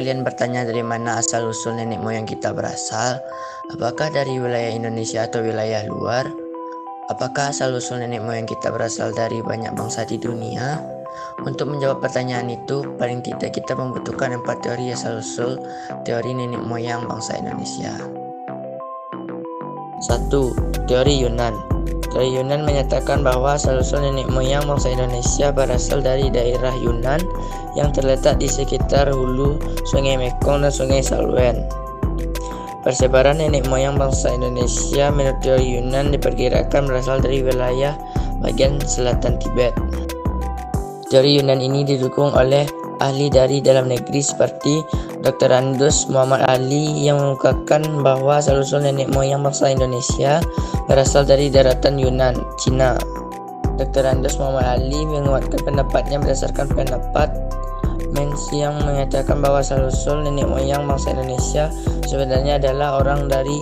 kalian bertanya dari mana asal-usul nenek moyang kita berasal? Apakah dari wilayah Indonesia atau wilayah luar? Apakah asal-usul nenek moyang kita berasal dari banyak bangsa di dunia? Untuk menjawab pertanyaan itu, paling tidak kita membutuhkan 4 teori asal-usul teori nenek moyang bangsa Indonesia. 1. Teori Yunan. Teori Yunan menyatakan bahwa asal-usul nenek moyang bangsa Indonesia berasal dari daerah Yunan yang terletak di sekitar hulu Sungai Mekong dan Sungai Salwen. Persebaran nenek moyang bangsa Indonesia menurut teori Yunan diperkirakan berasal dari wilayah bagian selatan Tibet. Teori Yunan ini didukung oleh ahli dari dalam negeri seperti Dr. Andus Muhammad Ali yang mengungkapkan bahwa asal-usul nenek moyang bangsa Indonesia berasal dari daratan Yunan, Cina. Dr. Andus Muhammad Ali menguatkan pendapatnya berdasarkan pendapat Menz yang mengatakan bahwa asal-usul nenek moyang bangsa Indonesia sebenarnya adalah orang dari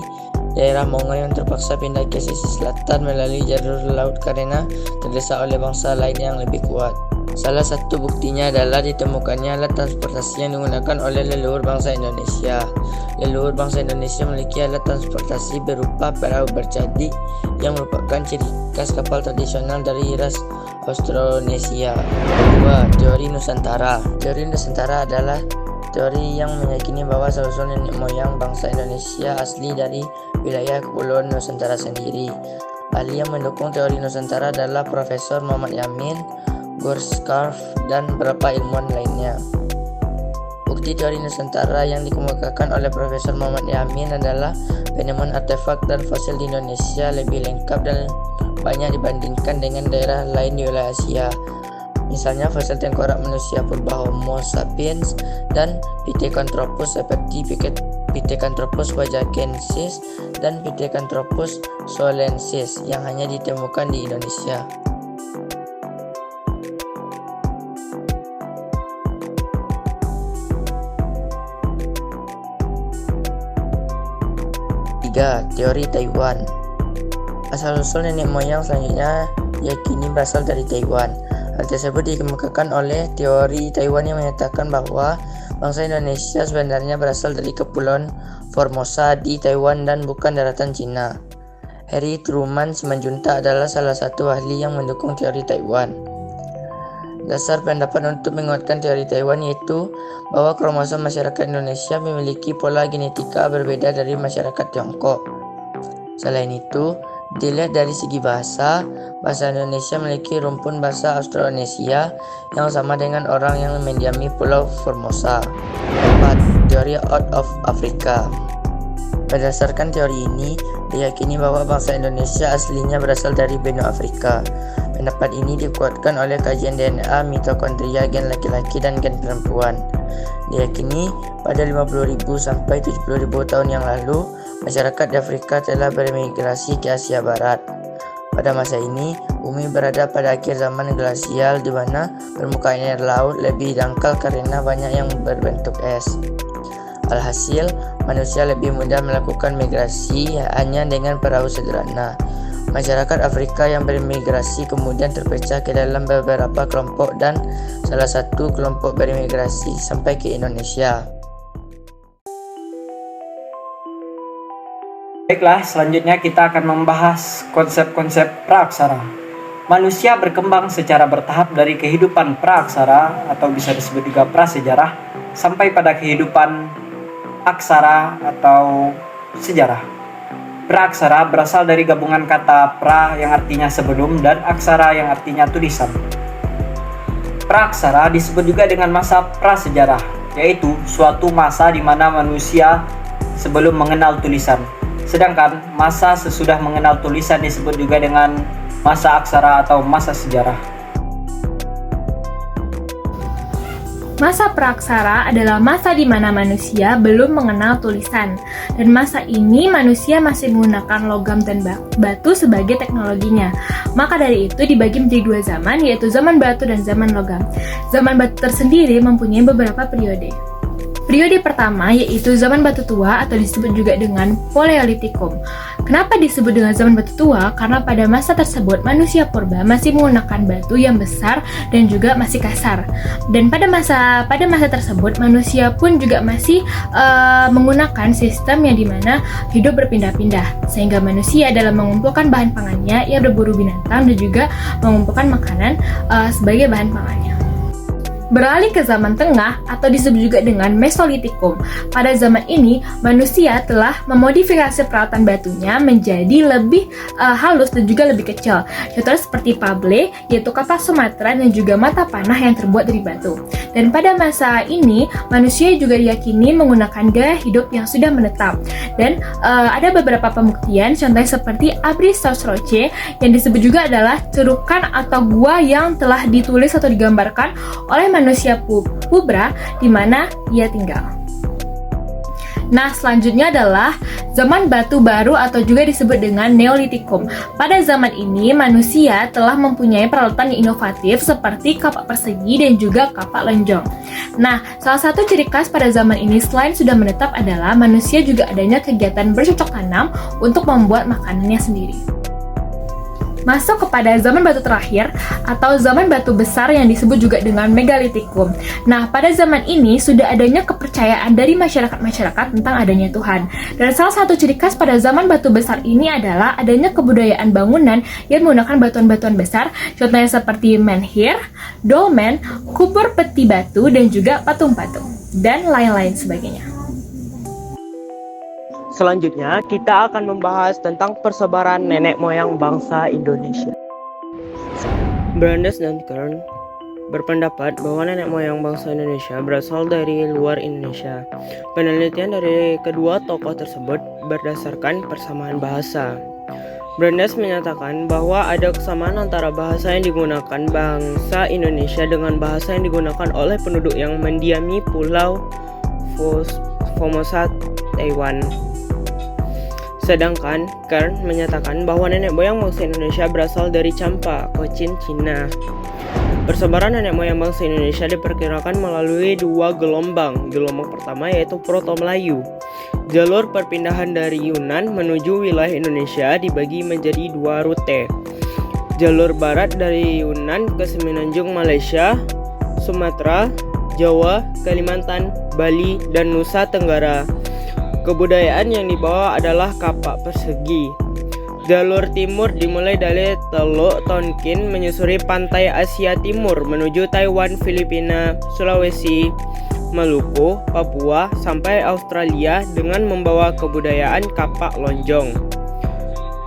daerah Mongol yang terpaksa pindah ke sisi selatan melalui jalur laut karena terdesak oleh bangsa lain yang lebih kuat. Salah satu buktinya adalah ditemukannya alat transportasi yang digunakan oleh leluhur bangsa Indonesia. Leluhur bangsa Indonesia memiliki alat transportasi berupa perahu bercadi yang merupakan ciri khas kapal tradisional dari ras Austronesia. 2. Teori Nusantara. Teori Nusantara adalah teori yang meyakini bahwa asal-usul nenek moyang bangsa Indonesia asli dari wilayah Kepulauan Nusantara sendiri. Ahli yang mendukung teori Nusantara adalah Profesor Muhammad Yamin, Gorskarf, dan beberapa ilmuwan lainnya. Bukti teori Nusantara yang dikemukakan oleh Profesor Muhammad Yamin adalah penemuan artefak dan fosil di Indonesia lebih lengkap dan banyak dibandingkan dengan daerah lain di wilayah Asia. Misalnya fosil tengkorak manusia purba Homo sapiens dan Pithecanthropus seperti Pithecanthropus wajakensis dan Pithecanthropus solensis yang hanya ditemukan di Indonesia. Teori Taiwan. Asal-usul nenek moyang selanjutnya diyakini berasal dari Taiwan. Hal tersebut dikemukakan oleh teori Taiwan yang menyatakan bahwa bangsa Indonesia sebenarnya berasal dari Kepulauan Formosa di Taiwan dan bukan daratan Cina. Harry Truman Simanjuntak adalah salah satu ahli yang mendukung teori Taiwan. Dasar pendapat untuk menguatkan teori Taiwan yaitu bahwa kromosom masyarakat Indonesia memiliki pola genetika berbeda dari masyarakat Tiongkok. Selain itu, dilihat dari segi bahasa Indonesia memiliki rumpun bahasa Austronesia yang sama dengan orang yang mendiami Pulau Formosa. 4. Teori Out of Africa. Berdasarkan teori ini, diyakini bahwa bangsa Indonesia aslinya berasal dari benua Afrika. Pendapat ini dikuatkan oleh kajian DNA, mitokondria, gen laki-laki dan gen perempuan. Diyakini pada 50.000 sampai 70.000 tahun yang lalu, masyarakat di Afrika telah bermigrasi ke Asia Barat. Pada masa ini, bumi berada pada akhir zaman glasial di mana permukaan air laut lebih dangkal karena banyak yang berbentuk es. Alhasil, manusia lebih mudah melakukan migrasi hanya dengan perahu sederhana. Masyarakat Afrika yang bermigrasi kemudian terpecah ke dalam beberapa kelompok dan salah satu kelompok bermigrasi sampai ke Indonesia. Baiklah, selanjutnya kita akan membahas konsep-konsep praaksara. Manusia berkembang secara bertahap dari kehidupan praaksara atau bisa disebut juga prasejarah sampai pada kehidupan aksara atau sejarah. Praaksara berasal dari gabungan kata pra yang artinya sebelum dan aksara yang artinya tulisan. Praaksara disebut juga dengan masa prasejarah, yaitu suatu masa di mana manusia sebelum mengenal tulisan. Sedangkan masa sesudah mengenal tulisan disebut juga dengan masa aksara atau masa sejarah. Masa praaksara adalah masa di mana manusia belum mengenal tulisan, dan masa ini manusia masih menggunakan logam dan batu sebagai teknologinya. Maka dari itu dibagi menjadi 2 zaman, yaitu zaman batu dan zaman logam. Zaman batu tersendiri mempunyai beberapa periode. Periode pertama yaitu zaman batu tua atau disebut juga dengan Paleolitikum. Kenapa disebut dengan zaman batu tua? Karena pada masa tersebut manusia purba masih menggunakan batu yang besar dan juga masih kasar. Dan pada masa tersebut manusia pun juga masih menggunakan sistem yang dimana hidup berpindah-pindah, sehingga manusia dalam mengumpulkan bahan pangannya ia berburu binatang dan juga mengumpulkan makanan sebagai bahan pangannya. Beralih ke zaman tengah atau disebut juga dengan Mesolitikum. Pada zaman ini, manusia telah memodifikasi peralatan batunya menjadi lebih halus dan juga lebih kecil. Contohnya seperti pable, yaitu kapak Sumatera dan juga mata panah yang terbuat dari batu. Dan pada masa ini, manusia juga diyakini menggunakan gaya hidup yang sudah menetap. Dan ada beberapa pembuktian, contohnya seperti Abri Sosroce, yang disebut juga adalah cerukan atau gua yang telah ditulis atau digambarkan oleh manusia purba di mana ia tinggal. Nah, selanjutnya adalah zaman batu baru atau juga disebut dengan Neolitikum. Pada zaman ini, manusia telah mempunyai peralatan yang inovatif seperti kapak persegi dan juga kapak lonjong. Nah, salah satu ciri khas pada zaman ini selain sudah menetap adalah manusia juga adanya kegiatan bercocok tanam untuk membuat makanannya sendiri. Masuk kepada zaman batu terakhir atau zaman batu besar yang disebut juga dengan Megalitikum. Nah, pada zaman ini sudah adanya kepercayaan dari masyarakat tentang adanya Tuhan. Dan salah satu ciri khas pada zaman batu besar ini adalah adanya kebudayaan bangunan yang menggunakan batuan-batuan besar, contohnya seperti menhir, dolmen, kubur peti batu, dan juga patung-patung, dan lain-lain sebagainya. Selanjutnya, kita akan membahas tentang persebaran nenek moyang bangsa Indonesia. Brandes dan Kern berpendapat bahwa nenek moyang bangsa Indonesia berasal dari luar Indonesia. Penelitian dari kedua tokoh tersebut berdasarkan persamaan bahasa. Brandes menyatakan bahwa ada kesamaan antara bahasa yang digunakan bangsa Indonesia dengan bahasa yang digunakan oleh penduduk yang mendiami Pulau Formosa, Taiwan. Sedangkan Kern menyatakan bahwa nenek moyang bangsa Indonesia berasal dari Champa, Cochin, Cina. Persebaran nenek moyang bangsa Indonesia diperkirakan melalui dua gelombang. Gelombang pertama yaitu Proto-Melayu. Jalur perpindahan dari Yunan menuju wilayah Indonesia dibagi menjadi dua rute. Jalur barat dari Yunan ke Semenanjung Malaysia, Sumatera, Jawa, Kalimantan, Bali, dan Nusa Tenggara. Kebudayaan yang dibawa adalah kapak persegi. Jalur timur dimulai dari Teluk Tonkin menyusuri pantai Asia Timur menuju Taiwan, Filipina, Sulawesi, Maluku, Papua, sampai Australia dengan membawa kebudayaan kapak lonjong.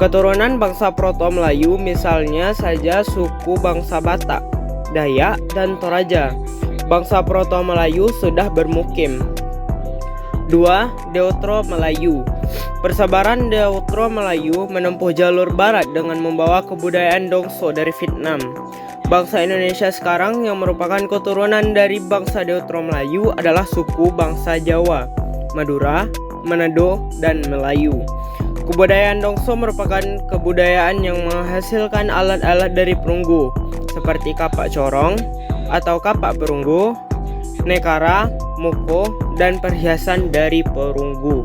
Keturunan bangsa Proto-Melayu misalnya saja suku bangsa Batak, Dayak, dan Toraja. Bangsa Proto-Melayu sudah bermukim. 2. Deutero Melayu. Persebaran Deutero Melayu menempuh jalur barat dengan membawa kebudayaan Dongso dari Vietnam. Bangsa Indonesia sekarang yang merupakan keturunan dari bangsa Deutero Melayu adalah suku bangsa Jawa, Madura, Manado, dan Melayu. Kebudayaan Dongso merupakan kebudayaan yang menghasilkan alat-alat dari perunggu seperti kapak corong atau kapak perunggu, nekara, muko, dan perhiasan dari perunggu.